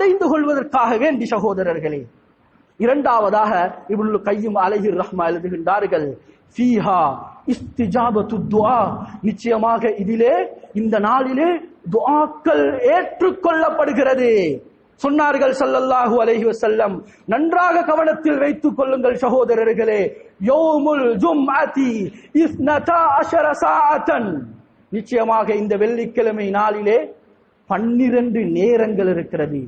அடைந்து கொள்வதற்காக வேண்டி சகோதரர்களே. இரண்டாவதாக இப்னுல் கையிம் அலைஹி ரஹ்மா எழுதுகின்றார்கள், ஃபீஹா இஸ்திஜாபத்து துஆ, நிச்சயமாக இதிலே இந்த நாளிலே துஆக்கள் ஏற்றுக்கொள்ளப்படுகிறது சொன்னார்கள் ஸல்லல்லாஹு அலைஹி வஸல்லம். நன்றாக கவனத்தில் வைத்துக் கொள்ளுங்கள் சகோதரர்களே. யௌமுல் ஜும்அதி 12 சாஅத்தன், நிச்சயமாக இந்த வெள்ளிக்கிழமை நாளிலே 12 நேரங்கள் இருக்கிறது.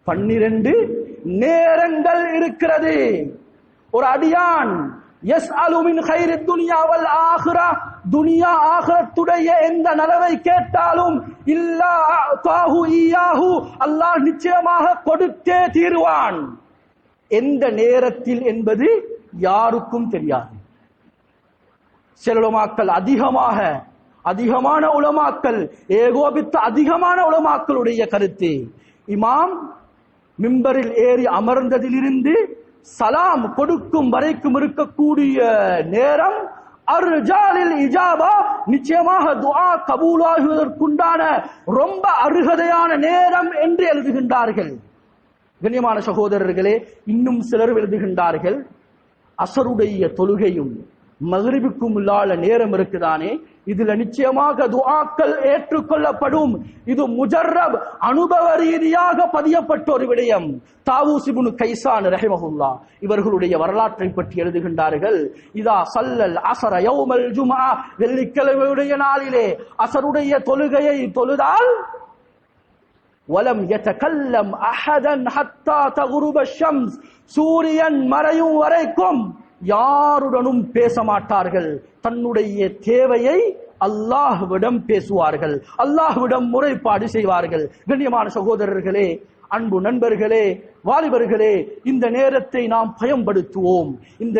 12 நேரங்கள் இருக்கிறது. ஒரு அடியான் யஸ்அலு மின் கைரித் துன்யா வல் ஆகிரா, துனியா ஆகிரத்துடைய எந்த நலவை கேட்டாலும் இல்லா அதாஹு இய்யாஹு, அல்லாஹ் நிச்சயமாக கொடுத்தே தீருவான். எந்த நேரத்தில் என்பது யாருக்கும் தெரியாது. சில உலமாக்கள் அதிகமான உலமாக்கள் ஏகோபித்த அதிகமான உலமாக்களுடைய கருத்து, இமாம் மிம்பரில் ஏறி அமர்ந்ததிலிருந்து சலாம் கொடுக்கும் வரைக்கும் இருக்கக்கூடிய நேரம் அர்ஜாலில் இஜாபா, நிச்சயமாக துஆ கபூலாகுவதற்குண்டான ரொம்ப அருகதையான நேரம் என்று எழுதுகின்றார்கள். கண்ணியமான சகோதரர்களே, இன்னும் சிலர் எழுதுகின்றார்கள், அசருடைய தொழுகையும் மக்ரிபுக்கும் உள்ள நேரம் இருக்குதானே, இதுல நிச்சயமாக துஆக்கள் ஏற்றுக்கொள்ளப்படும். இது முஜர்ரப் அனுபவ ரீதியாக பதியப்பட்ட ஒரு விடயம். தாவூஸ் இப்னு கைசான் ரஹிமஹுல்லாஹ் இவர்களுடைய வரலாற்றை பற்றி எழுதுகின்றார்கள், இதா ஸல்லல் அஸர யௌமல் ஜும்ஆ, வெள்ளிக்கிழமையுடைய நாளிலே அஸருடைய தொழுகையை தொழுதால் வலம் யதகல்லம் அஹதன் ஹத்தா தகுருப ஷம்ஸ், சூரியன் மறையும் வரைக்கும் யாருடனும் பேச மாட்டார்கள். தன்னுடைய தேவையை அல்லாஹ்விடம் பேசுவார்கள், அல்லாஹ்விடம் முறைப்பாடு செய்வார்கள். கண்ணியமான சகோதரர்களே, அன்பு நண்பர்களே, வாலிபர்களே, இந்த நேரத்தை நாம் பயன்படுத்துவோம். இந்த